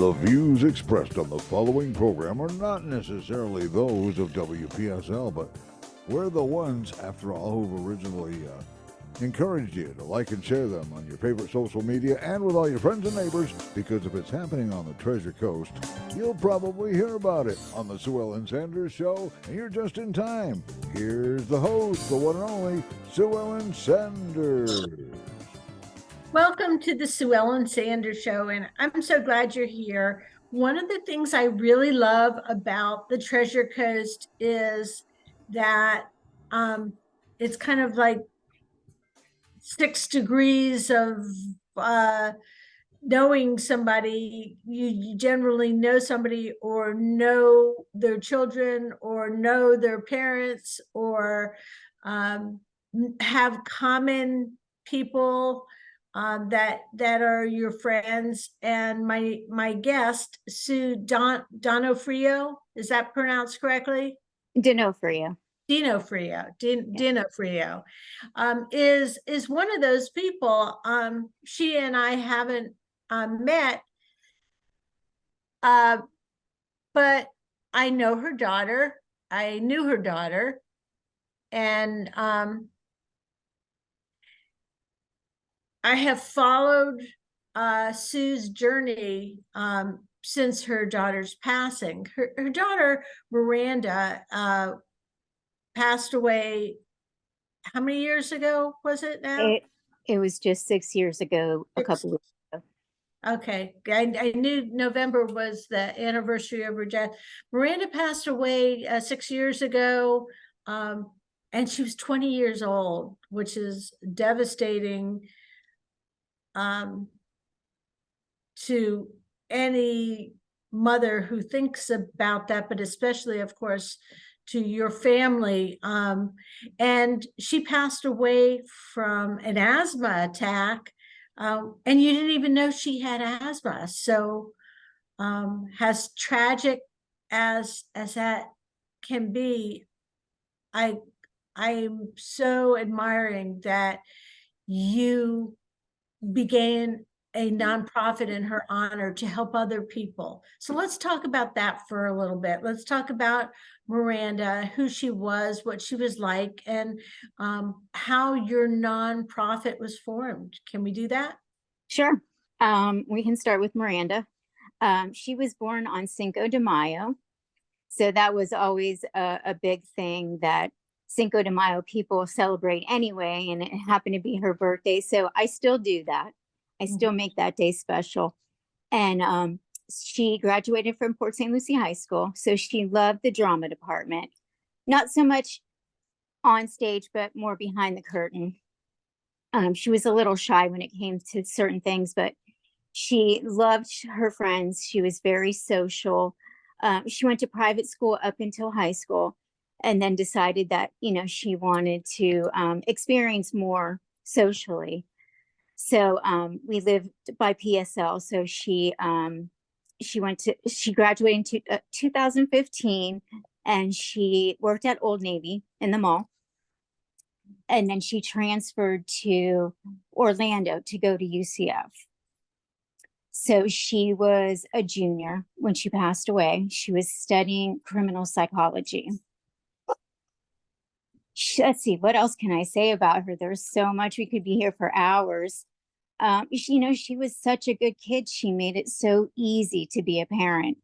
The views expressed on the following program are not necessarily those of WPSL, but we're the ones, after all, who've originally encouraged you to like and share them on your favorite social media and with all your friends and neighbors, because if it's happening on the Treasure Coast, you'll probably hear about it on the Sue Ellen Sanders Show, and you're just in time. Here's the host, the one and only Sue Ellen Sanders. Welcome to the Sue Ellen Sanders Show, and I'm so glad you're here. One of the things I really love about the Treasure Coast is that it's kind of like 6 degrees of knowing somebody. You generally know somebody or know their children or know their parents or have common people that are your friends. And my guest, Sue DeOnofrio, is that pronounced correctly? DeOnofrio. Dinofrio is one of those people. She and I haven't met, but I know her daughter. I knew her daughter, and I have followed Sue's journey since her daughter's passing. Her daughter, Miranda, passed away, how many years ago was it now? It was just 6 years ago, a couple of weeks ago. Okay, I knew November was the anniversary of her death. Miranda passed away 6 years ago, and she was 20 years old, which is devastating to any mother who thinks about that, but especially, of course, to your family. And she passed away from an asthma attack, and you didn't even know she had asthma. So as tragic as that can be, I'm so admiring that you began a nonprofit in her honor to help other people. So let's talk about that for a little bit. Let's talk about Miranda, who she was, what she was like, and how your nonprofit was formed. Can we do that? Sure. We can start with Miranda. She was born on Cinco de Mayo. So that was always a big thing, that Cinco de Mayo people celebrate anyway, and it happened to be her birthday. So I still do that. I still make that day special. And she graduated from Port St. Lucie High School. So she loved the drama department, not so much on stage, but more behind the curtain. She was a little shy when it came to certain things, but she loved her friends. She was very social. She went to private school up until high school, and then decided that, she wanted to experience more socially. So we lived by PSL. So she graduated in 2015, and she worked at Old Navy in the mall. And then she transferred to Orlando to go to UCF. So she was a junior when she passed away. She was studying criminal psychology. Let's see, what else can I say about her? There's so much. We could be here for hours. She was such a good kid. She made it so easy to be a parent.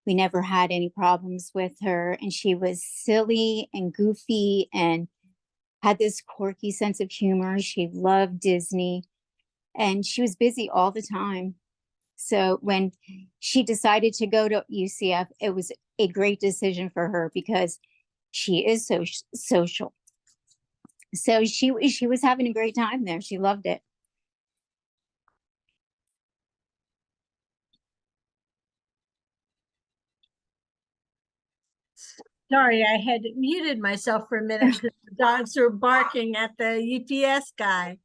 We never had any problems with her, and she was silly and goofy and had this quirky sense of humor. She loved Disney, and she was busy all the time. So when she decided to go to UCF, it was a great decision for her because she is so social. So she was having a great time there. She loved it. Sorry, I had muted myself for a minute because the dogs were barking at the UPS guy.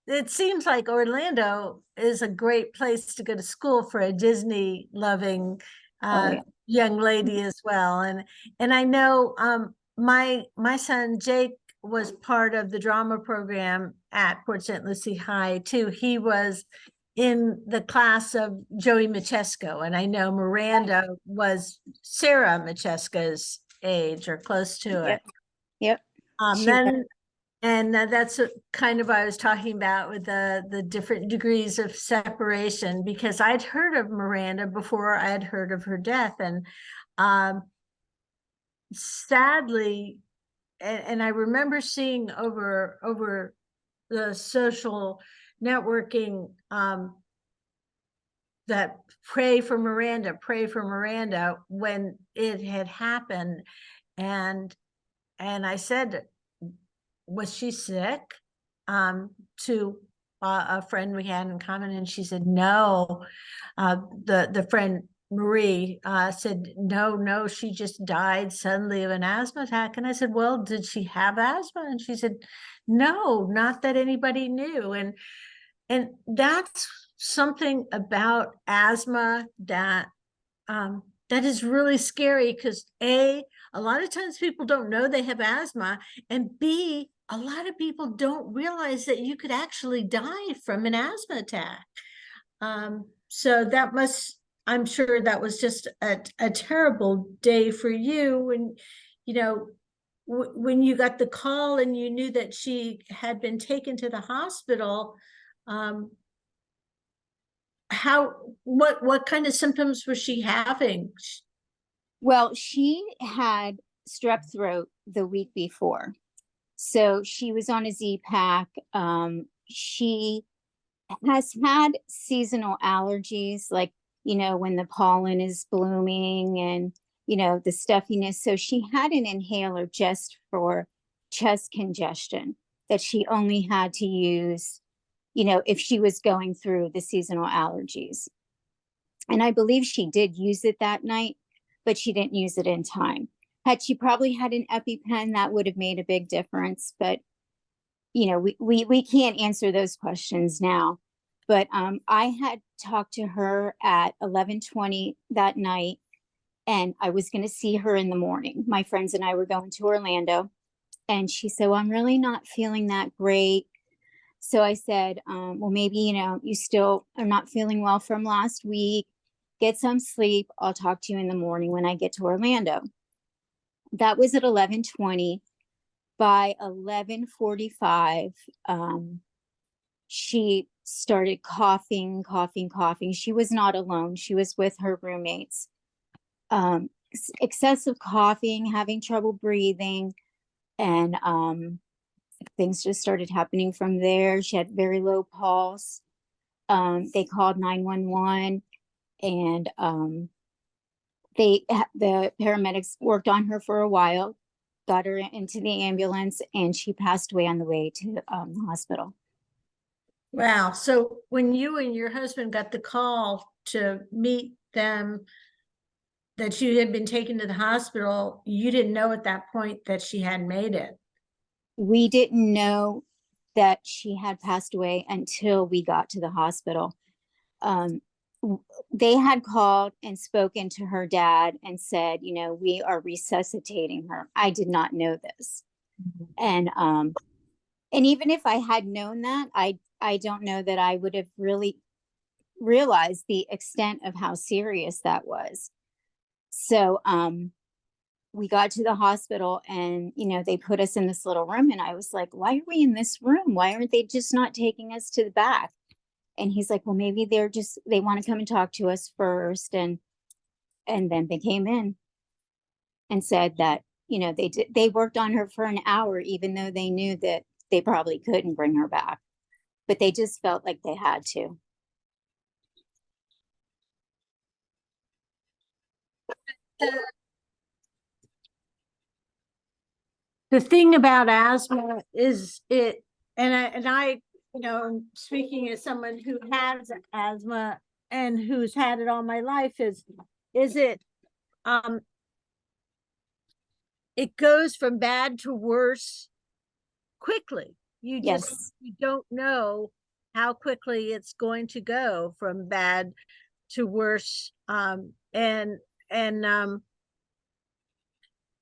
It seems like Orlando is a great place to go to school for a Disney loving young lady as well. And I know my son Jake was part of the drama program at Port St. Lucie High too. He was in the class of Joey Machesko, and I know Miranda was Sarah Machesko's age or close to it. Yep. She Then, and that's kind of what I was talking about with the different degrees of separation, because I'd heard of Miranda before I had heard of her death, and sadly, and I remember seeing over the social networking that pray for Miranda when it had happened. And I said, was she sick? To a friend we had in common, and she said, no. The friend Marie said, no, she just died suddenly of an asthma attack. And I said, well, did she have asthma? And she said, no, not that anybody knew. And that's something about asthma that that is really scary, because A, a lot of times people don't know they have asthma, and B, a lot of people don't realize that you could actually die from an asthma attack. So that I'm sure that was just a terrible day for you when, you know, when you got the call and you knew that she had been taken to the hospital. What kind of symptoms was she having? Well, she had strep throat the week before. So she was on a Z-Pack. She has had seasonal allergies, like, when the pollen is blooming and, the stuffiness. So she had an inhaler just for chest congestion that she only had to use, if she was going through the seasonal allergies. And I believe she did use it that night, but she didn't use it in time. Had she probably had an EpiPen, that would have made a big difference. But, we can't answer those questions now. But I had talked to her at 11:20 that night, and I was going to see her in the morning. My friends and I were going to Orlando, and she said, well, I'm really not feeling that great. So I said, well, maybe, you still are not feeling well from last week. Get some sleep. I'll talk to you in the morning when I get to Orlando. That was at 11:20. By 11:45, she started coughing. She was not alone. She was with her roommates. Excessive coughing, having trouble breathing, and things just started happening from there. She had very low pulse. They called 911, and the paramedics worked on her for a while, got her into the ambulance, and she passed away on the way to the hospital. Wow. So when you and your husband got the call to meet them, that you had been taken to the hospital, you didn't know at that point that she had made it. We didn't know that she had passed away until we got to the hospital. They had called and spoken to her dad and said, we are resuscitating her. I did not know this. And even if I had known that, I don't know that I would have really realized the extent of how serious that was. So we got to the hospital, and they put us in this little room, and I was like, why are we in this room? Why aren't they just not taking us to the back? And he's like, well, maybe they want to come and talk to us first. And then they came in and said that, they worked on her for an hour, even though they knew that they probably couldn't bring her back, but they just felt like they had to. The thing about asthma is and I, speaking as someone who has asthma and who's had it all my life, is it it goes from bad to worse quickly. You don't know how quickly it's going to go from bad to worse. And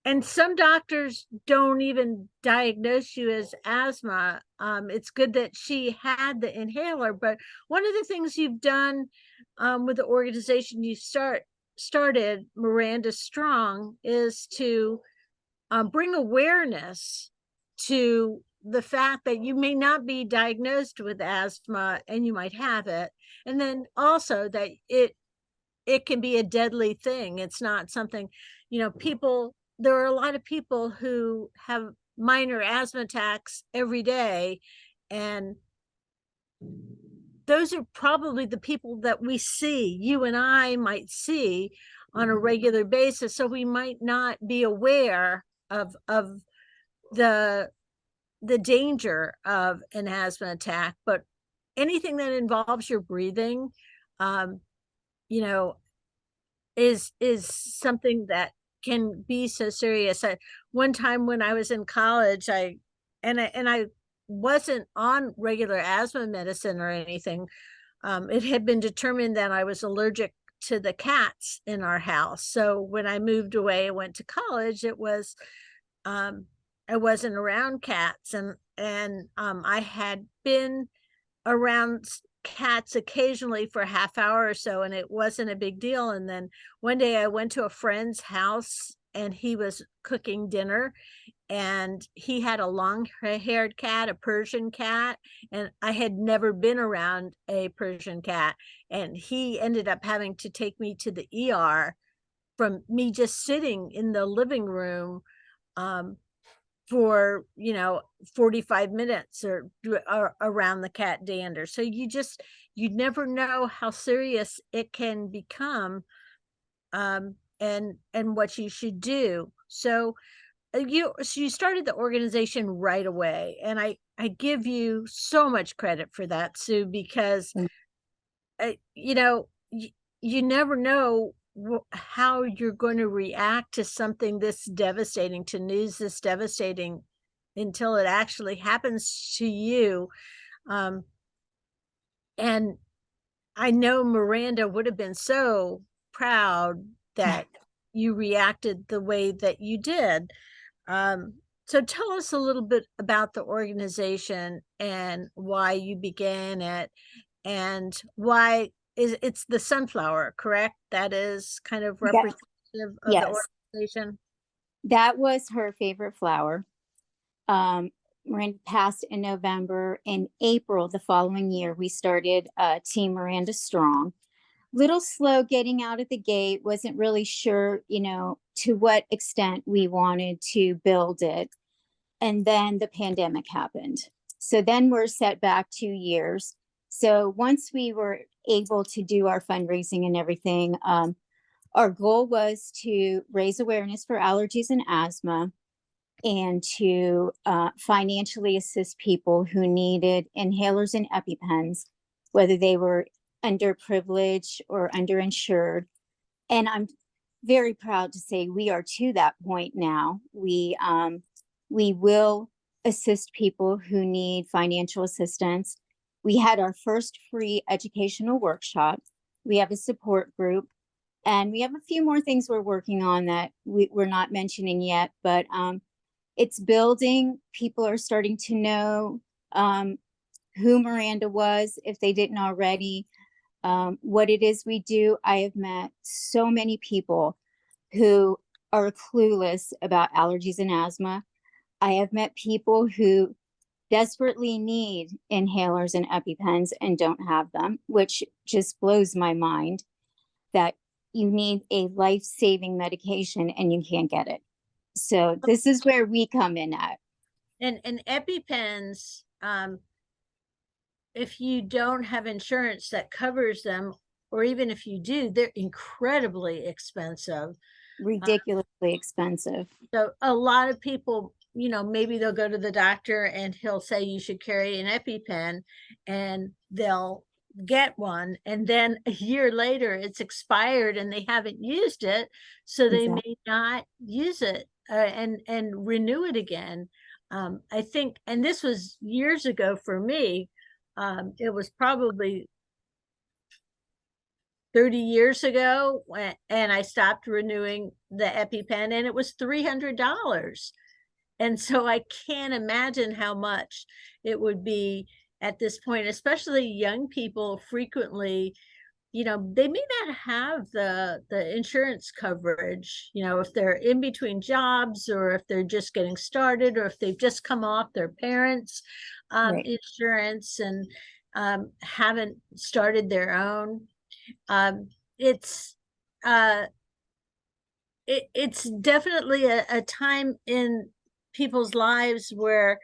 and some doctors don't even diagnose you as asthma. It's good that she had the inhaler, but one of the things you've done with the organization you started, Miranda Strong, is to bring awareness to the fact that you may not be diagnosed with asthma and you might have it, and then also that it can be a deadly thing. It's not something, there are a lot of people who have minor asthma attacks every day, and those are probably the people that we see, you and I might see on a regular basis. So we might not be aware of the danger of an asthma attack, but anything that involves your breathing, you know, is something that can be so serious. One time when I was in college, I wasn't on regular asthma medicine or anything. It had been determined that I was allergic to the cats in our house. So when I moved away and went to college, it was I wasn't around cats, and I had been around cats occasionally for a half hour or so, and it wasn't a big deal. And then one day I went to a friend's house and he was cooking dinner, and he had a long-haired cat, a Persian cat, and I had never been around a Persian cat, and he ended up having to take me to the ER from me just sitting in the living room for 45 minutes or around the cat dander. So you never know how serious it can become, and what you should do. So you started the organization right away, and I give you so much credit for that, Sue, because you never know how you're going to react to something this devastating, to news this devastating, until it actually happens to you. And I know Miranda would have been so proud that you reacted the way that you did. So tell us a little bit about the organization and why you began it, and why it's the sunflower, correct? That is kind of representative of the Yes, organization. that was her favorite flower. Miranda passed in November. In April the following year, we started Team Miranda Strong. Little slow getting out of the gate, wasn't really sure, to what extent we wanted to build it. And then the pandemic happened. So then we're set back 2 years. So once we were able to do our fundraising and everything, our goal was to raise awareness for allergies and asthma, and to financially assist people who needed inhalers and EpiPens, whether they were underprivileged or underinsured. And I'm very proud to say we are to that point now. We will assist people who need financial assistance. We had our first free educational workshop. We have a support group, and we have a few more things we're working on that we're not mentioning yet, but it's building. People are starting to know who Miranda was, if they didn't already, what it is we do. I have met so many people who are clueless about allergies and asthma. I have met people who desperately need inhalers and EpiPens and don't have them, which just blows my mind that you need a life-saving medication and you can't get it. So this is where we come in at. And EpiPens, if you don't have insurance that covers them, or even if you do, they're incredibly expensive. Ridiculously expensive. So a lot of people, maybe they'll go to the doctor and he'll say you should carry an EpiPen, and they'll get one, and then a year later it's expired and they haven't used it, so they may not use it and renew it again. I think, and this was years ago for me, it was probably 30 years ago, and I stopped renewing the EpiPen, and it was $300. And so I can't imagine how much it would be at this point, especially young people frequently, they may not have the insurance coverage, if they're in between jobs, or if they're just getting started, or if they've just come off their parents' Right. insurance and haven't started their own. It's it's definitely a time in people's lives where,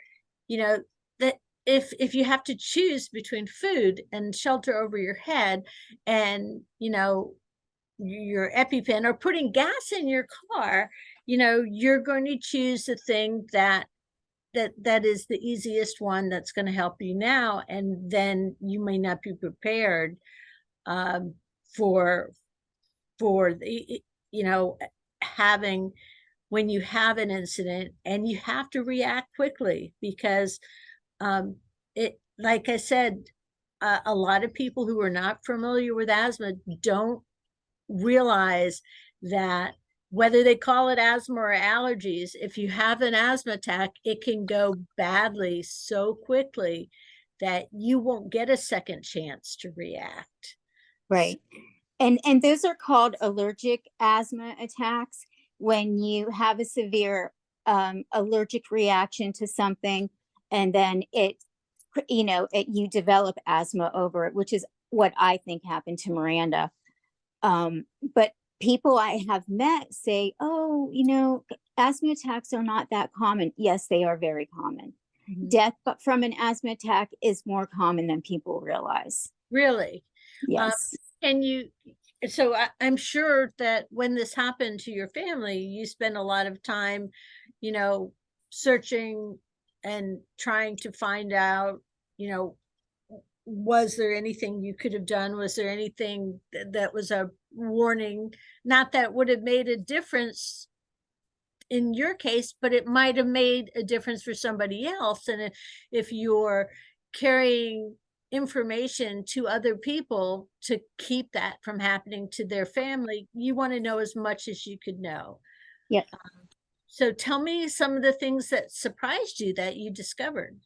that if you have to choose between food and shelter over your head, and your EpiPen, or putting gas in your car, you're going to choose the thing that is the easiest one, that's going to help you now, and then you may not be prepared for the having, when you have an incident, and you have to react quickly, because it, like I said, a lot of people who are not familiar with asthma don't realize that whether they call it asthma or allergies, if you have an asthma attack, it can go badly so quickly that you won't get a second chance to react. Right. And those are called allergic asthma attacks, when you have a severe allergic reaction to something, and then you develop asthma over it, which is what I think happened to Miranda. But people I have met say, oh, asthma attacks are not that common. Yes, they are very common. Mhm. Death from an asthma attack is more common than people realize. Really? Yes. So I'm sure that when this happened to your family, you spent a lot of time, searching and trying to find out, was there anything you could have done? Was there anything that was a warning? Not that would have made a difference in your case, but it might have made a difference for somebody else. And if you're carrying information to other people to keep that from happening to their family, you want to know as much as you could know. Yep. So tell me some of the things that surprised you that you discovered.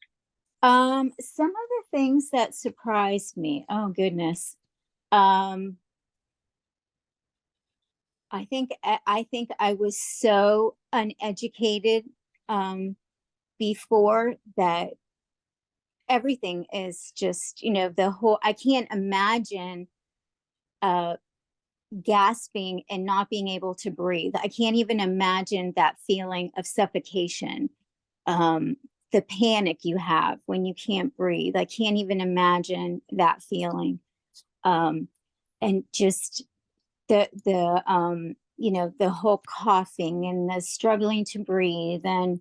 Some of the things that surprised me, oh goodness. I think I was so uneducated before, that everything is just, the whole, I can't imagine gasping and not being able to breathe. I can't even imagine that feeling of suffocation. The panic you have when you can't breathe. I can't even imagine that feeling. And just the whole coughing and the struggling to breathe, and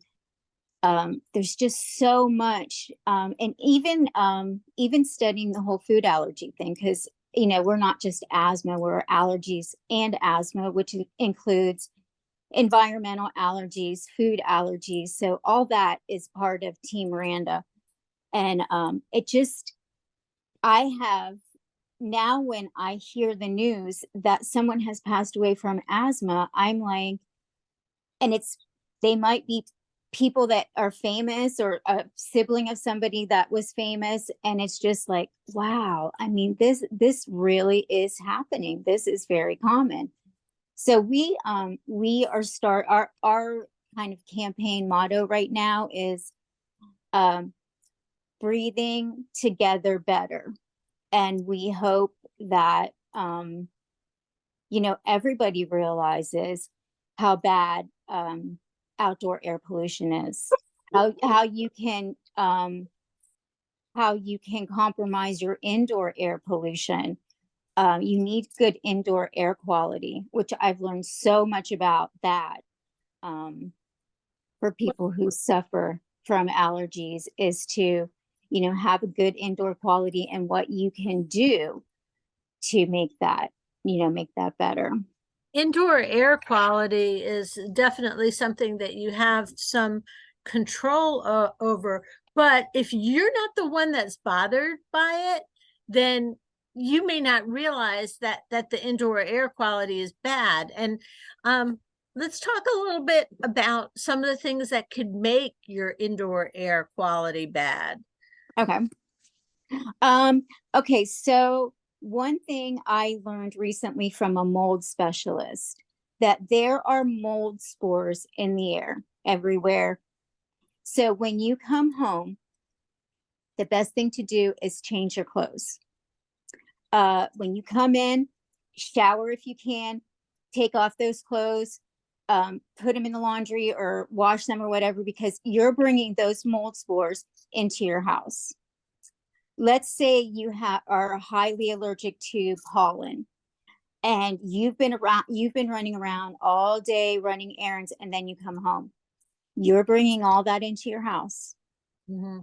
there's just so much, and even studying the whole food allergy thing, because we're not just asthma, we're allergies and asthma, which includes environmental allergies, food allergies. So all that is part of Team Miranda. And I have now, when I hear the news that someone has passed away from asthma, I'm like, and they might be people that are famous, or a sibling of somebody that was famous. And it's just like, wow, I mean, this really is happening. This is very common. So we are our kind of campaign motto right now is breathing together better. And we hope that everybody realizes how bad outdoor air pollution is, how you can compromise your indoor air pollution. You need good indoor air quality, which I've learned so much about that for people who suffer from allergies, is to, have a good indoor quality, and what you can do to make that better. Indoor air quality is definitely something that you have some control over. But if you're not the one that's bothered by it, then you may not realize that the indoor air quality is bad. And let's talk a little bit about some of the things that could make your indoor air quality bad. Okay. Okay, so one thing I learned recently from a mold specialist, that there are mold spores in the air everywhere. So when you come home, the best thing to do is change your clothes. When you come in, shower if you can, take off those clothes, put them in the laundry or wash them or whatever, because you're bringing those mold spores into your house. Let's say you are highly allergic to pollen, and you've been running around all day running errands, and then you come home. You're bringing all that into your house. Mm-hmm.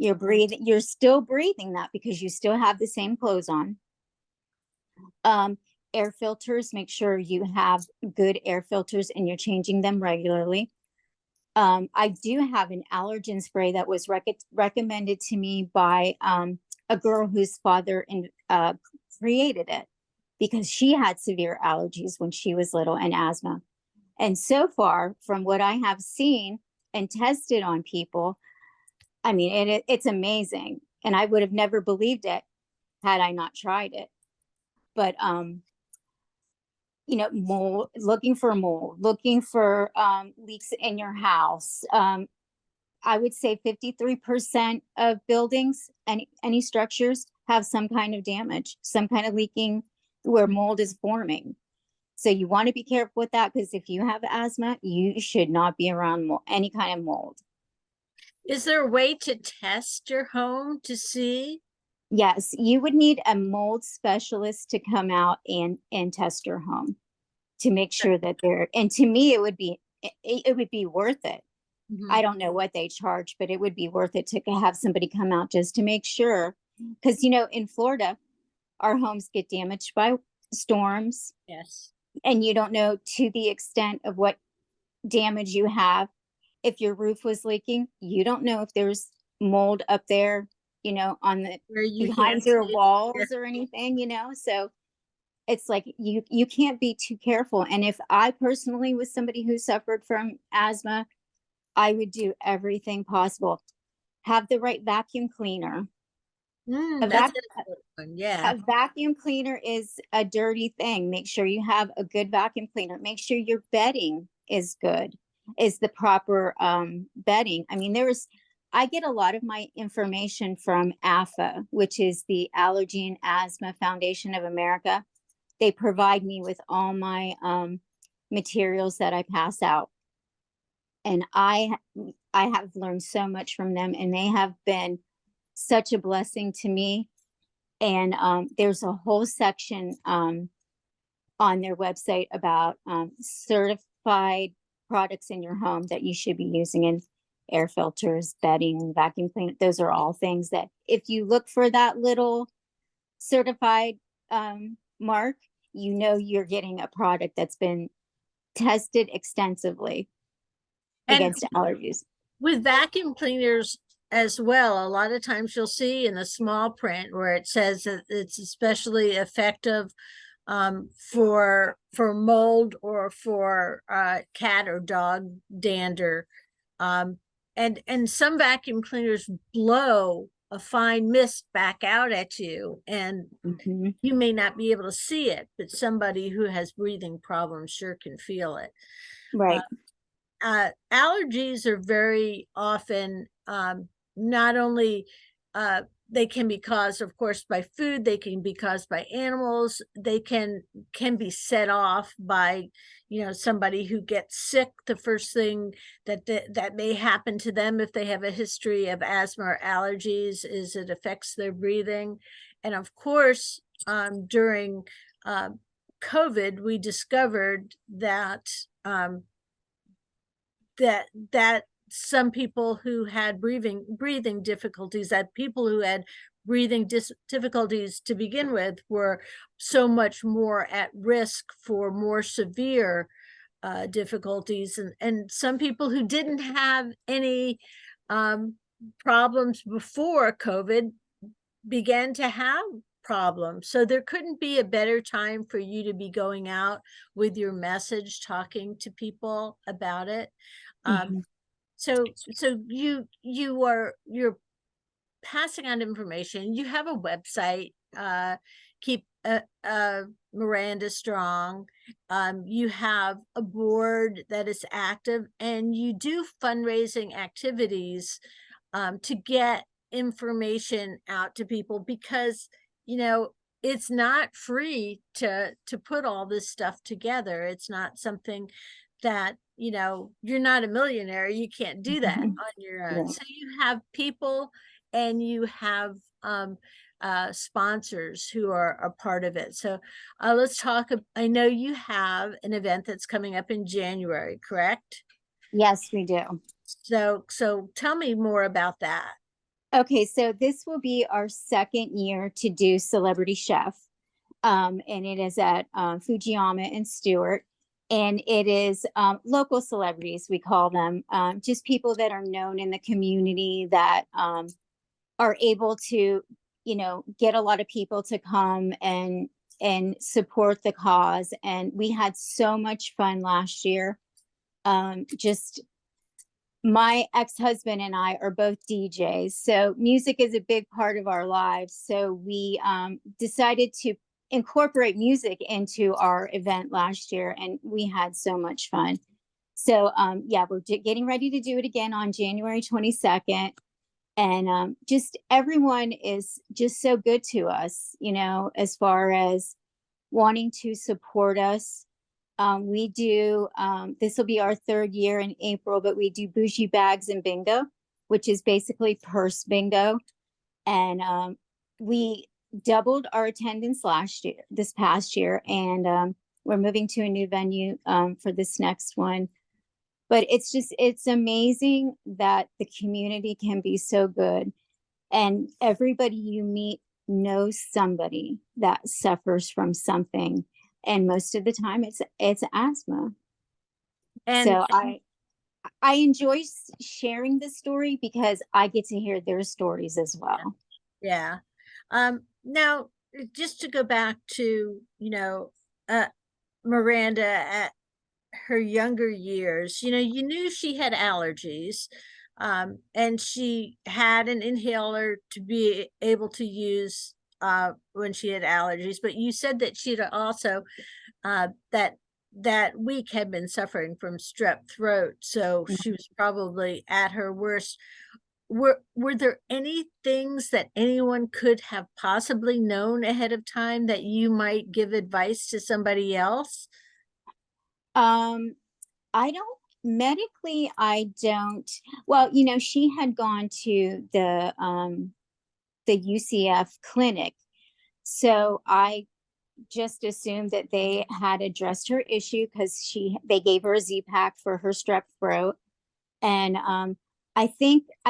You're still breathing that because you still have the same clothes on. Air filters, make sure you have good air filters and you're changing them regularly. I do have an allergen spray that was recommended to me by a girl whose father created it, because she had severe allergies when she was little and asthma. And so far, from what I have seen and tested on people, I mean, it's amazing. And I would have never believed it had I not tried it. But, you know, mold, looking for leaks in your house. I would say 53% of buildings, any structures, have some kind of damage, some kind of leaking where mold is forming. So you want to be careful with that, because if you have asthma, you should not be around any kind of mold. Is there a way to test your home to see? Yes, you would need a mold specialist to come out and test your home to make sure that and to me, it would be worth it. Mm-hmm. I don't know what they charge, but it would be worth it to have somebody come out just to make sure. Because, you know, in Florida, our homes get damaged by storms. Yes. And you don't know to the extent of what damage you have. If your roof was leaking, you don't know if there's mold up there, you know, on the behind your walls or anything, you know. So it's like you can't be too careful. And if I personally was somebody who suffered from asthma, I would do everything possible. Have the right vacuum cleaner. That's a good one. Yeah. A vacuum cleaner is a dirty thing. Make sure you have a good vacuum cleaner. Make sure your bedding is good, is the proper bedding. I mean, I get a lot of my information from AFA, which is the Allergy and Asthma Foundation of America. They provide me with all my materials that I pass out. And I have learned so much from them, and they have been such a blessing to me. And there's a whole section on their website about certified products in your home that you should be using, in air filters, bedding, vacuum cleaner. Those are all things that if you look for that little certified mark, you know you're getting a product that's been tested extensively against allergies. With vacuum cleaners as well, a lot of times you'll see in the small print where it says that it's especially effective for mold or for cat or dog dander. And some vacuum cleaners blow a fine mist back out at you, and you may not be able to see it, but somebody who has breathing problems sure can feel it. Right. Allergies are very often not only they can be caused, of course, by food. They can be caused by animals. They can be set off by, you know, somebody who gets sick. The first thing that may happen to them if they have a history of asthma or allergies is it affects their breathing. And of course, during COVID, we discovered that that some people who had breathing difficulties, that people who had breathing difficulties to begin with, were so much more at risk for more severe difficulties, and some people who didn't have any problems before COVID began to have problem. So there couldn't be a better time for you to be going out with your message, talking to people about it. Mhm. So you're passing on information. You have a website, keep Miranda Strong. You have a board that is active, and you do fundraising activities to get information out to people, because it's not free to put all this stuff together. It's not something that you're not a millionaire, you can't do that on your own. Right. So you have people, and you have sponsors who are a part of it. So let's talk. I know you have an event that's coming up in January, correct? Yes, we do. So tell me more about that. Okay, so this will be our second year to do Celebrity Chef. And it is at Fujiyama and Stewart. And it is local celebrities, we call them, just people that are known in the community that are able to, get a lot of people to come and support the cause. And we had so much fun last year. Just my ex-husband and I are both DJs, so music is a big part of our lives. So we decided to incorporate music into our event last year, and we had so much fun. So yeah, we're getting ready to do it again on January 22nd. And just everyone is just so good to us, as far as wanting to support us. We do, this will be our third year in April, but we do bougie bags and bingo, which is basically purse bingo. And we doubled our attendance this past year, and we're moving to a new venue for this next one. But it's amazing that the community can be so good, and everybody you meet knows somebody that suffers from something, and most of the time it's asthma. And So I enjoy sharing this story because I get to hear their stories as well. yeah. Now, just to go back to, Miranda at her younger years, you knew she had allergies, and she had an inhaler to be able to use when she had allergies. But you said that she'd also that week had been suffering from strep throat, so she was probably at her worst. Were there any things that anyone could have possibly known ahead of time that you might give advice to somebody else? Um, I don't medically, I don't. Well, she had gone to the UCF clinic, so I just assumed that they had addressed her issue because they gave her a Z-Pack for her strep throat. And I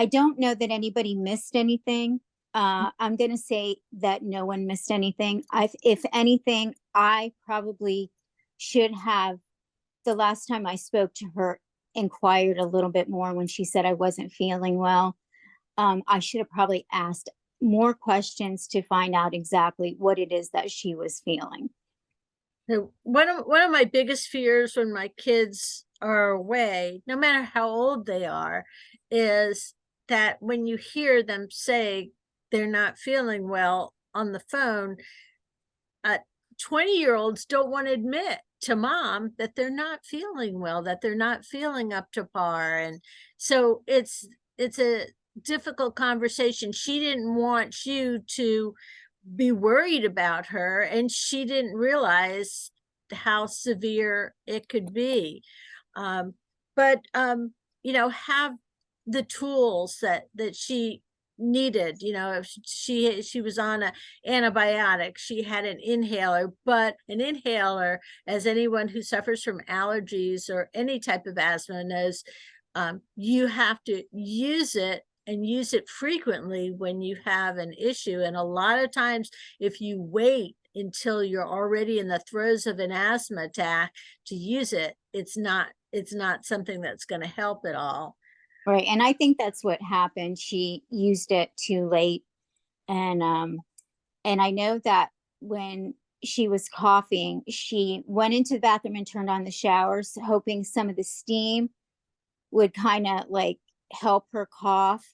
don't know that anybody missed anything. I'm going to say that no one missed anything. If anything, I probably should have, the last time I spoke to her, inquired a little bit more when she said I wasn't feeling well. I should have probably asked more questions to find out exactly what it is that she was feeling. So one of my biggest fears when my kids are away, no matter how old they are, is that when you hear them say they're not feeling well on the phone, 20-year-olds don't want to admit to mom that they're not feeling well, that they're not feeling up to par. And so it's a difficult conversation. She didn't want you to be worried about her, and she didn't realize how severe it could be. But have the tools that she needed. If she was on a antibiotic, she had an inhaler. But an inhaler, as anyone who suffers from allergies or any type of asthma knows, you have to use it, and use it frequently when you have an issue. And a lot of times, if you wait until you're already in the throes of an asthma attack to use it, it's not something that's going to help at all. Right. And I think that's what happened. She used it too late. And And I know that when she was coughing, she went into the bathroom and turned on the showers, hoping some of the steam would kind of like help her cough.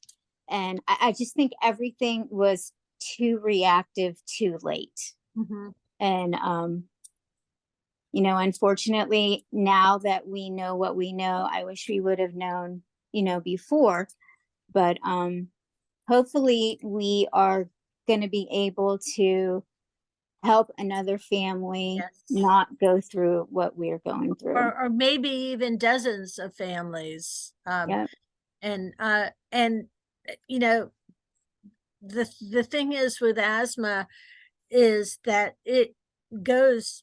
And I just think everything was too reactive, too late. Mhm. And, you know, unfortunately, now that we know what we know, I wish we would have known, you know, before. But hopefully we are going to be able to help another family Yes. not go through what we're going through. Or maybe even dozens of families. Yep. And you know, the thing is with asthma is that it goes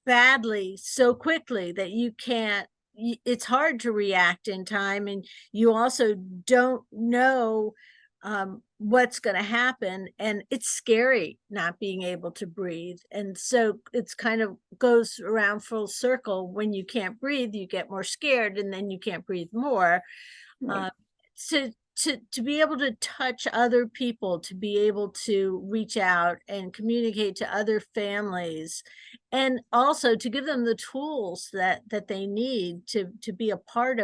badly so quickly that you can't, it's hard to react in time, and you also don't know what's going to happen, and it's scary not being able to breathe. And so it's kind of goes around full circle. When you can't breathe, you get more scared, and then you can't breathe more. Right. uh, to be able to touch other people, to be able to reach out and communicate to other families, and also to give them the tools that they need to be a part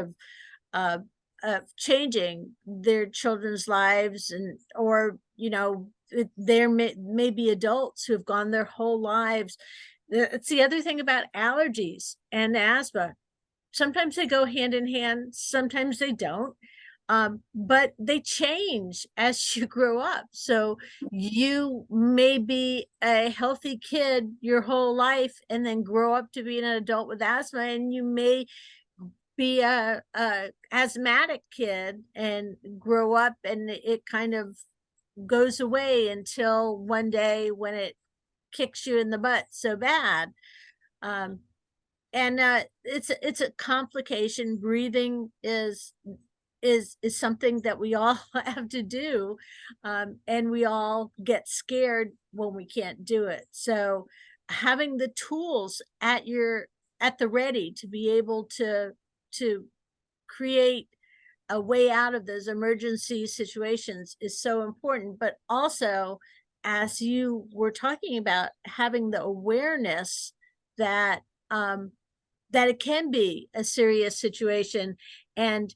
uh, of changing their children's lives. And or you know, there may be adults who have gone their whole lives. It's the other thing about allergies and asthma. Sometimes they go hand in hand, sometimes they don't. But they change as you grow up. So you may be a healthy kid your whole life and then grow up to be an adult with asthma, and you may be a asthmatic kid and grow up and it kind of goes away until one day when it kicks you in the butt so bad. Um, and it's a complication. Breathing is something that we all have to do, and we all get scared when we can't do it. So having the tools at the ready to be able to create a way out of those emergency situations is so important. But also, as you were talking about, having the awareness that that it can be a serious situation. And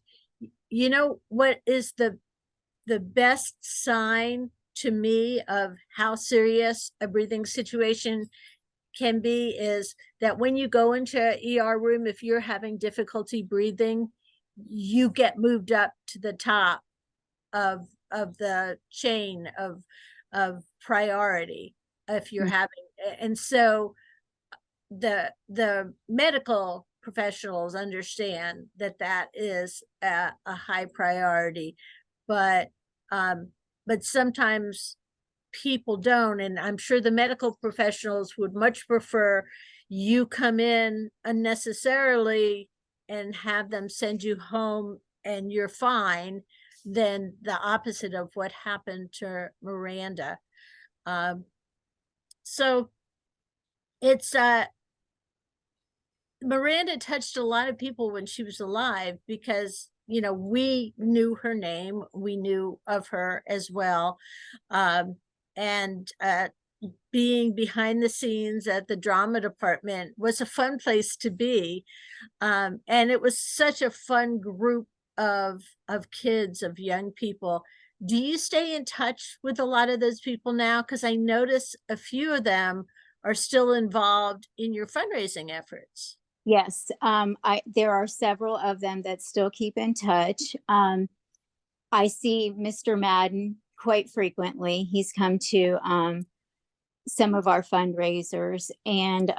you know what is the best sign to me of how serious a breathing situation can be is that when you go into an ER room, if you're having difficulty breathing, you get moved up to the top of the chain of priority if you're having. And so the medical professionals understand that that is a high priority, but sometimes people don't. And I'm sure the medical professionals would much prefer you come in unnecessarily and have them send you home and you're fine, than the opposite of what happened to Miranda. So it's Miranda touched a lot of people when she was alive because, you know, we knew her name, we knew of her as well. And being behind the scenes at the drama department was a fun place to be. And it was such a fun group of kids, of young people. Do you stay in touch with a lot of those people now? Because I notice a few of them are still involved in your fundraising efforts. Yes, there are several of them that still keep in touch. I see Mr. Madden quite frequently. He's come to some of our fundraisers, and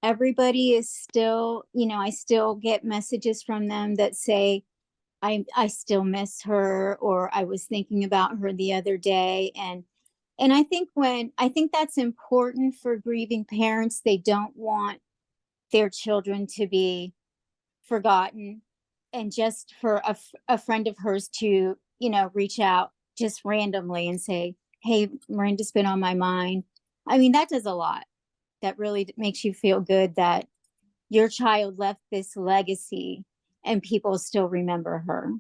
everybody is still, you know, I still get messages from them that say, I still miss her, or I was thinking about her the other day. And I think that's important for grieving parents. They don't want their children to be forgotten. And just for a friend of hers to, you know, reach out just randomly and say, hey, Miranda's been on my mind. I mean, that does a lot. That really makes you feel good that your child left this legacy and people still remember her.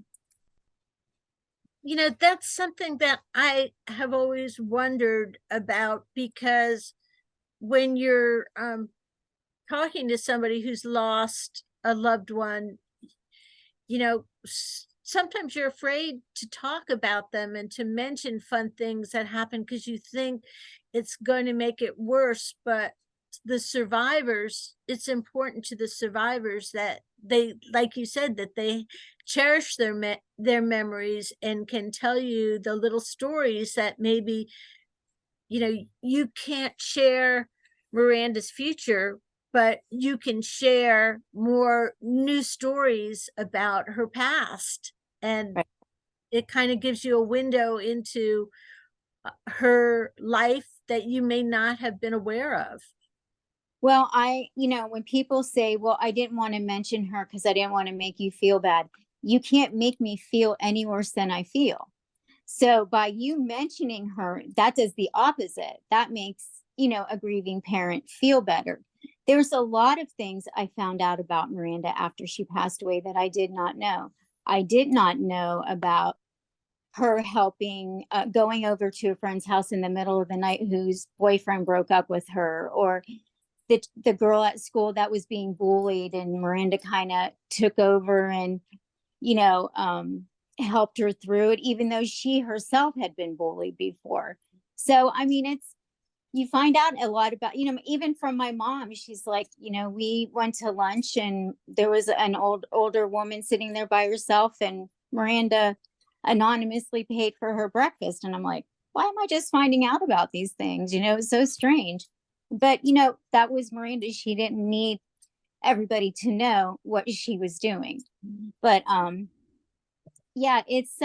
that's something that I have always wondered about, because when you're talking to somebody who's lost a loved one, sometimes you're afraid to talk about them and to mention fun things that happen because you think it's going to make it worse. But the survivors, it's important to the survivors that they, like you said, that they cherish their memories and can tell you the little stories that maybe you can't share Miranda's future, but you can share more new stories about her past. And Right. it kind of gives you a window into her life that you may not have been aware of. Well, when people say, well, I didn't want to mention her because I didn't want to make you feel bad, you can't make me feel any worse than I feel. So by you mentioning her, that does the opposite. That makes, a grieving parent feel better. There's a lot of things I found out about Miranda after she passed away that I did not know. I did not know about her helping, going over to a friend's house in the middle of the night whose boyfriend broke up with her, or the girl at school that was being bullied, and Miranda kind of took over and, helped her through it, even though she herself had been bullied before. So, I mean, you find out a lot about, even from my mom. She's like, we went to lunch and there was an older woman sitting there by herself, and Miranda anonymously paid for her breakfast. And I'm like, why am I just finding out about these things? It's so strange. But, that was Miranda. She didn't need everybody to know what she was doing. But, yeah, it's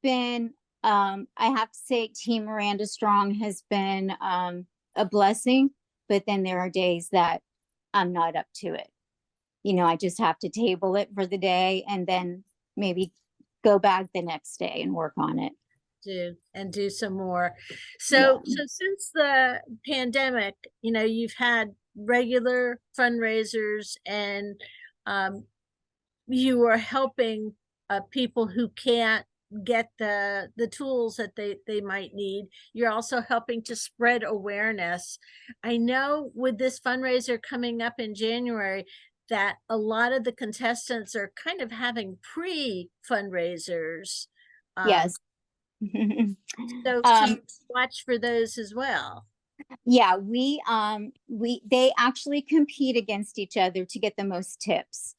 been, I have to say, Team Miranda Strong has been a blessing, but then there are days that I'm not up to it. I just have to table it for the day and then maybe go back the next day and work on it. Do some more. Yeah. So since the pandemic, you've had regular fundraisers, and you are helping people who can't get the tools that they might need. You're also helping to spread awareness. I know with this fundraiser coming up in January that a lot of the contestants are kind of having pre-fundraisers. Yes. So watch for those as well. Yeah, they actually compete against each other to get the most tips.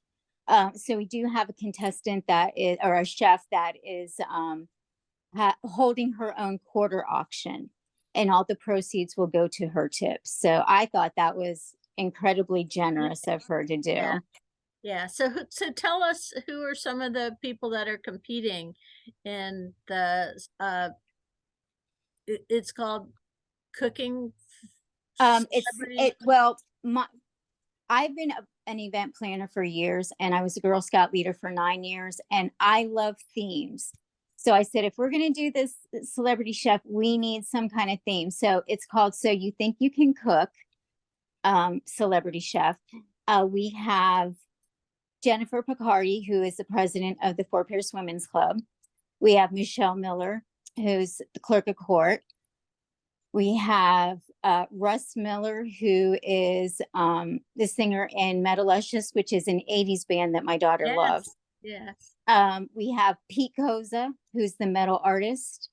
So we do have a contestant or a chef that is holding her own quarter auction, and all the proceeds will go to her tips. So I thought that was incredibly generous of her to do. Yeah. So tell us, who are some of the people that are competing in the it's called Cooking I've been an event planner for years, and I was a Girl Scout leader for 9 years, and I love themes. So I said, if we're going to do this celebrity chef, we need some kind of theme. So it's called So You Think You Can Cook, Celebrity Chef. We have Jennifer Picardi, who is the president of the Fort Pierce Women's Club. We have Michelle Miller, who's the clerk of court. We have Russ Miller, who is the singer in Metalicious, which is an 80s band that my daughter loves. Yes. We have Pete Koza, who's the metal artist.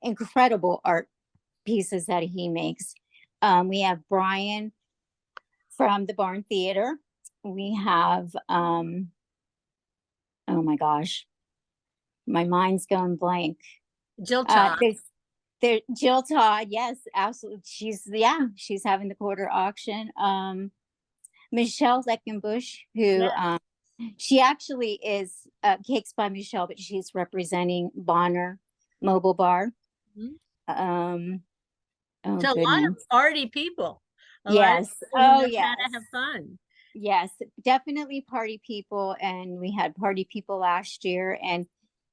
Incredible art pieces that he makes. We have Brian from the Barn Theater. We have, oh my gosh, my mind's going blank. Jill Todd. Jill Todd, yes, absolutely. She's having the quarter auction. Michelle Leckenbush, who she actually is Cakes by Michelle, but she's representing Bonner Mobile Bar. Mm-hmm. So a lot of party people. Yes. Oh yeah. To have fun. Yes, definitely party people. And we had party people last year, and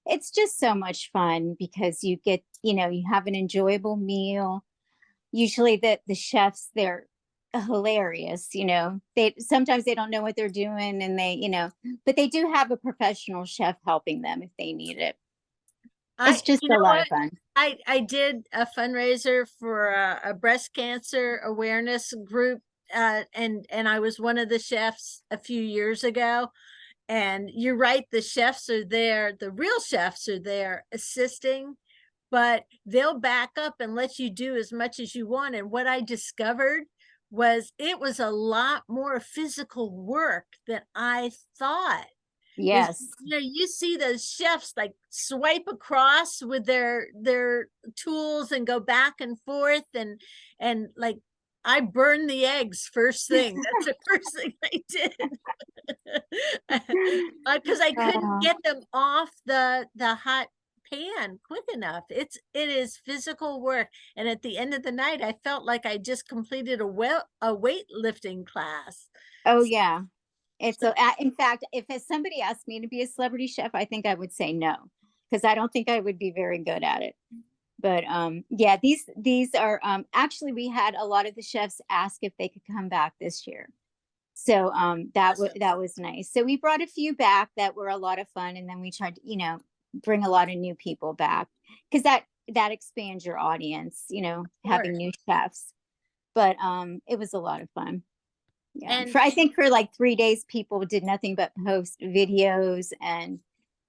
it's just so much fun because you get, you have an enjoyable meal. Usually the chefs, they're hilarious. They sometimes they don't know what they're doing, and but they do have a professional chef helping them if they need it. It's just a lot of fun. I did a fundraiser for a breast cancer awareness group, and I was one of the chefs a few years ago. And you're right, the chefs are there, the real chefs are there assisting, but they'll back up and let you do as much as you want. And what I discovered was it was a lot more physical work than I thought. Yes. You see those chefs like swipe across with their tools and go back and forth, and like I burned the eggs first thing. That's the first thing I did. Because I couldn't get them off the hot pan quick enough. It is physical work, and at the end of the night I felt like I just completed a weightlifting class. Oh yeah. In fact, if somebody asked me to be a celebrity chef, I think I would say no, because I don't think I would be very good at it. But yeah, these are actually, we had a lot of the chefs ask if they could come back this year. So that was nice. So we brought a few back that were a lot of fun, and then we tried to, bring a lot of new people back, because that expands your audience, having new chefs. But it was a lot of fun. Yeah. And I think for like 3 days, people did nothing but post videos and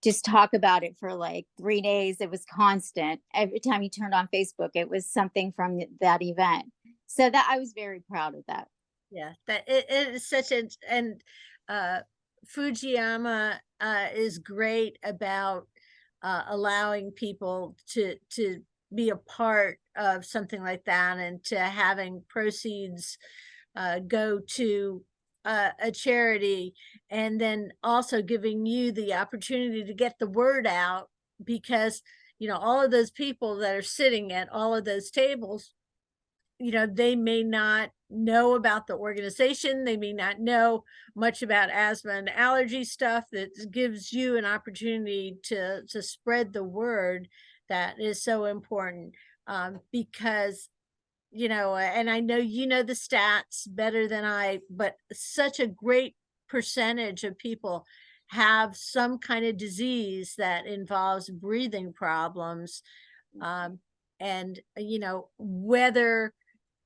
just talk about it for like 3 days. It was constant. Every time you turned on Facebook, it was something from that event. So that I was very proud of that. Yeah, that it is such a, and Fujiyama is great about allowing people to be a part of something like that, and to having proceeds go to a charity, and then also giving you the opportunity to get the word out, because all of those people that are sitting at all of those tables, they may not know about the organization, they may not know much about asthma and allergy stuff. That gives you an opportunity to spread the word. That is so important, because and I know the stats better than I, but such a great percentage of people have some kind of disease that involves breathing problems, and whether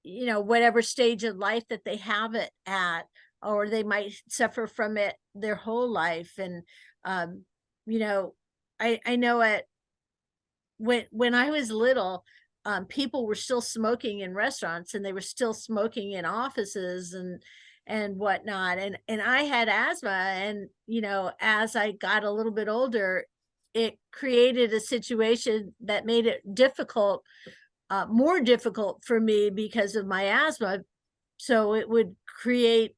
whatever stage of life that they have it at, or they might suffer from it their whole life. And I know when I was little, people were still smoking in restaurants, and they were still smoking in offices and whatnot. And I had asthma, and as I got a little bit older, it created a situation that made it difficult, more difficult for me because of my asthma. So it would create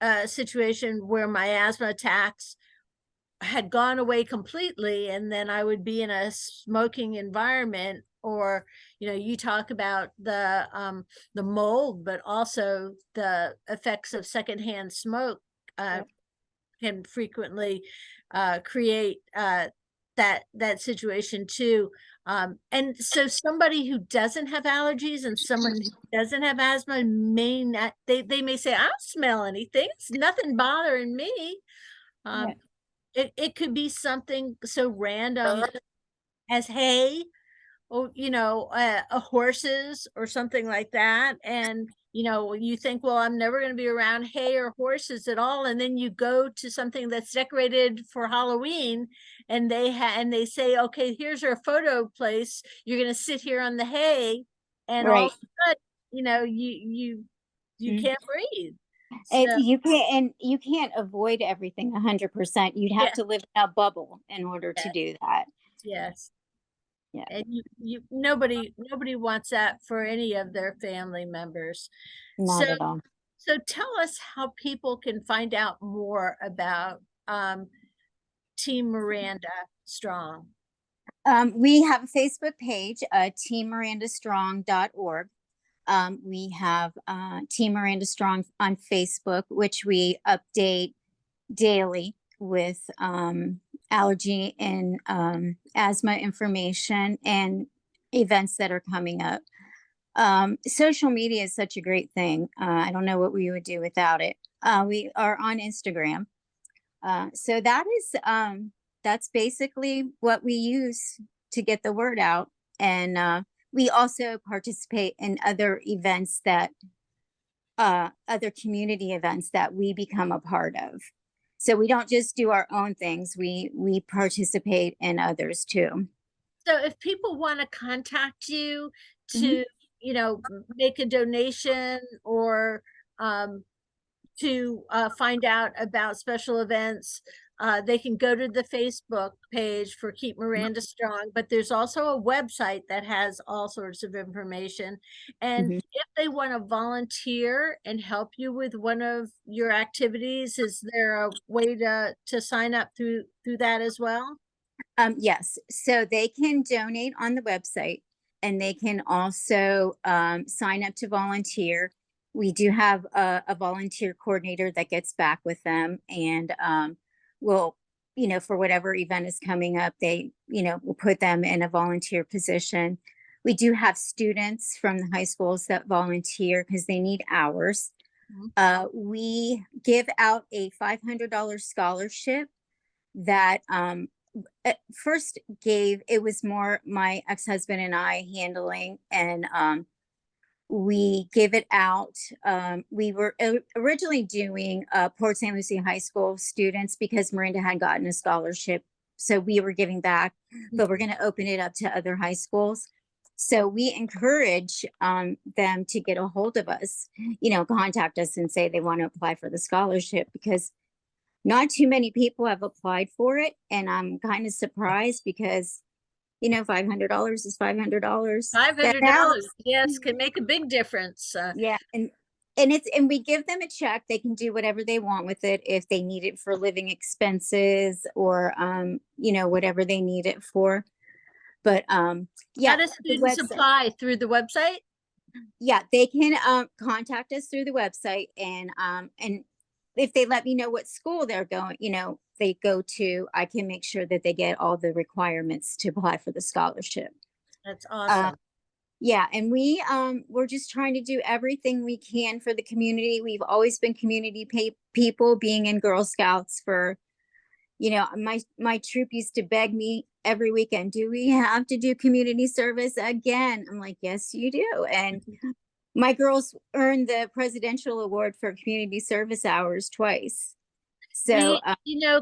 a situation where my asthma attacks had gone away completely, and then I would be in a smoking environment. Or you talk about the mold, but also the effects of secondhand smoke can frequently create that situation too. And so somebody who doesn't have allergies and someone who doesn't have asthma may not, they may say, I don't smell anything, it's nothing bothering me. It could be something so random as hay, or a horses or something like that. And you think, well, I'm never going to be around hay or horses at all, and then you go to something that's decorated for Halloween, and they say, okay, here's our photo place, you're going to sit here on the hay, and all of a sudden, you can't breathe. You can't avoid everything 100%. You'd have to live in a bubble in order to do that. Yes. Yeah. And nobody wants that for any of their family members. Not at all. So tell us how people can find out more about Team Miranda Strong. We have a Facebook page, teammirandastrong.org. We have Team Miranda Strong on Facebook, which we update daily with allergy and asthma information and events that are coming up. Social media is such a great thing. I don't know what we would do without it. We are on Instagram. So that's basically what we use to get the word out. And we also participate in other events that other community events that we become a part of. So we don't just do our own things, we participate in others too. So if people want to contact you Mhm. to, make a donation or to find out about special events, they can go to the Facebook page for Keep Miranda Strong, but there's also a website that has all sorts of information. And Mhm. if they want to volunteer and help you with one of your activities, is there a way to sign up through that as well? Yes, so they can donate on the website and they can also sign up to volunteer. We do have a volunteer coordinator that gets back with them and will, for whatever event is coming up, they, will put them in a volunteer position. We do have students from the high schools that volunteer because they need hours. Mhm. We give out a $500 scholarship that at first it was more my ex-husband and I handling, and we give it out. We were originally doing Port St. Lucie High School students because Miranda had gotten a scholarship, so we were giving back, but we're going to open it up to other high schools. So we encourage them to get a hold of us, contact us and say they want to apply for the scholarship, because not too many people have applied for it. And I'm kind of surprised because, $500 is $500. That $500, helps. yes, can make a big difference. Yeah. And we give them a check. They can do whatever they want with it if they need it for living expenses or, whatever they need it for. But How yeah, do the students website. apply? Through the website? Yeah, they can contact us through the website, and if they let me know what school they're going, they go to, I can make sure that they get all the requirements to apply for the scholarship. That's Uh, awesome. yeah, and we're just trying to do everything we can for the community. We've always been community people, being in Girl Scouts for, my troop used to beg me every weekend, do we have to do community service again? I'm like, yes, you do. And my girls earned the presidential award for community service hours twice. So,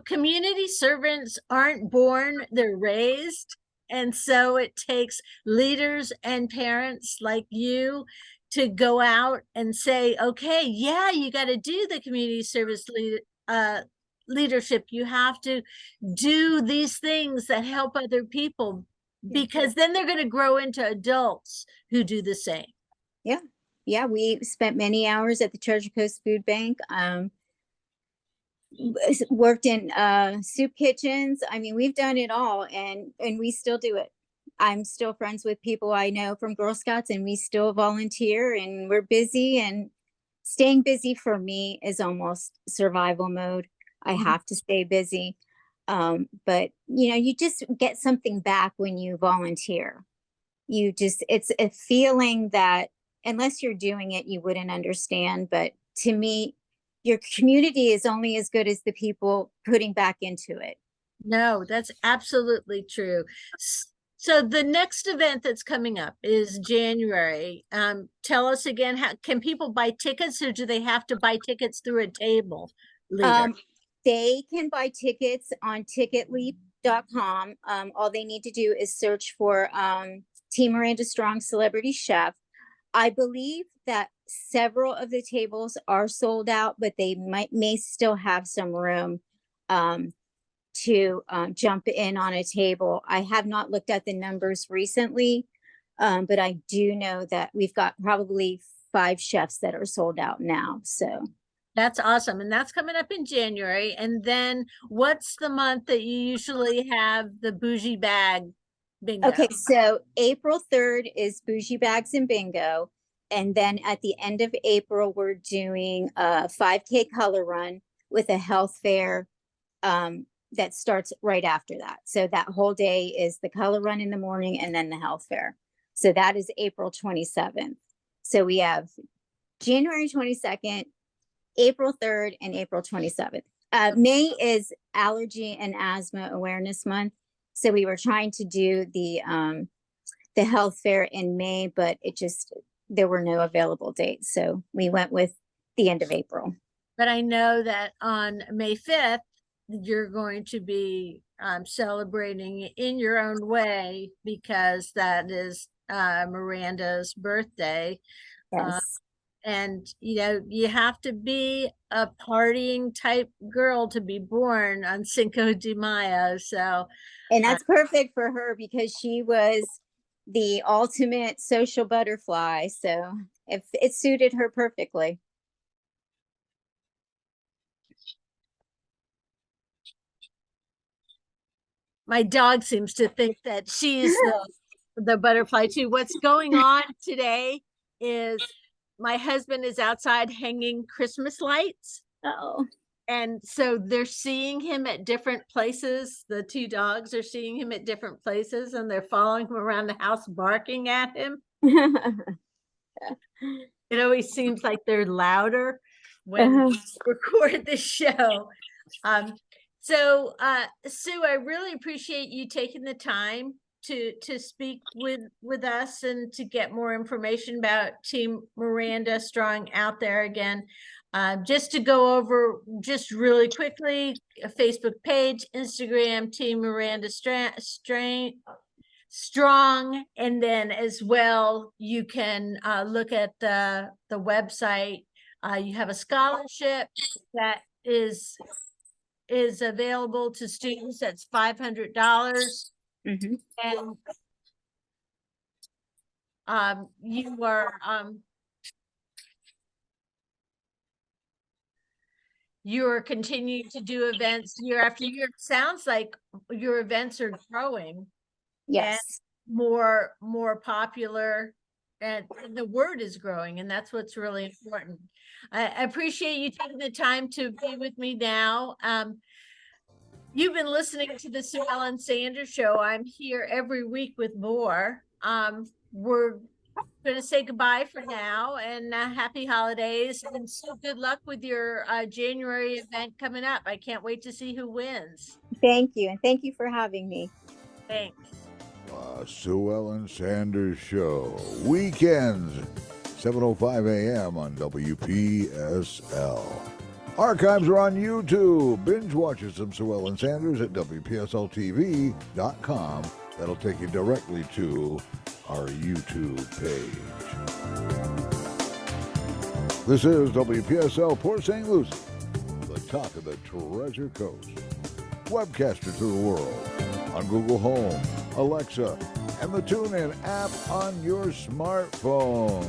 Community servants aren't born, they're raised. And so it takes leaders and parents like you to go out and say, okay, yeah, you got to do the community service leadership. You have to do these things that help other people, because then they're going to grow into adults who do the same. yeah, yeah, we spent many hours at the Treasure Coast Food Bank. Worked in soup kitchens. I mean, we've done it all, and we still do it. I'm still friends with people I know from Girl Scouts, and we still volunteer, and we're busy, and staying busy for me is almost survival mode. I have to stay busy. But you just get something back when you volunteer. It's a feeling that unless you're doing it, you wouldn't understand. But to me, your community is only as good as the people putting back into it. No, that's absolutely true. So the next event that's coming up is January. Tell us again, how can people buy tickets, or do they have to buy tickets through a table leader? They can buy tickets on ticketleap.com. All they need to do is search for Team Miranda Strong Celebrity Chef. I believe that several of the tables are sold out, but they may still have some room to jump in on a table. I have not looked at the numbers recently, but I do know that we've got probably 5 chefs that are sold out now. So That's awesome. And that's coming up in January. And then what's the month that you usually have the bougie bag bingo? okay, so April 3rd is Bougie Bags and Bingo. And then at the end of April, we're doing a 5K color run with a health fair that starts right after that. So that whole day is the color run in the morning and then the health fair. So that is April 27th. So we have January 22nd, April 3rd, and April 27th. May is Allergy and Asthma Awareness Month. So we were trying to do the health fair in May, but there were no available dates. So we went with the end of April. But I know that on May 5th, you're going to be celebrating in your own way, because that is Miranda's birthday. Yes. And, you have to be a partying type girl to be born on Cinco de Mayo. So, and that's perfect for her because she was the ultimate social butterfly. So it suited her perfectly. my dog seems to think that she's the butterfly too. What's going on today is my husband is outside hanging Christmas lights. Oh. And so they're seeing him at different places. The two dogs are seeing him at different places, and they're following him around the house, barking at him. It always seems like they're louder when we record the show. So Sue, I really appreciate you taking the time to speak with us and to get more information about Team Miranda Strong Out There again. Just to go over just really quickly, a Facebook page, Instagram, Team Miranda Strong, and then as well, you can look at the website. You have a scholarship that is available to students. That's $500. Mm-hmm. And you are continuing to do events year after year. It sounds like your events are growing. Yes. And more popular, and the word is growing, and that's what's really important. I appreciate you taking the time to be with me now. You've been listening to the Sue Ellen Sanders Show. I'm here every week with more. We're going to say goodbye for now, and happy holidays, and so good luck with your January event coming up. I can't wait to see who wins. Thank you, and thank you for having me. Thanks. Sue Ellen Sanders Show, weekends, 7:05 a.m. on WPSL. Archives are on YouTube. Binge watch some Sue Ellen Sanders at WPSLTV.com. That'll take you directly to our YouTube page. This is WPSL Port St. Lucie, the talk of the Treasure Coast. Webcaster to the world on Google Home, Alexa, and the TuneIn app on your smartphone.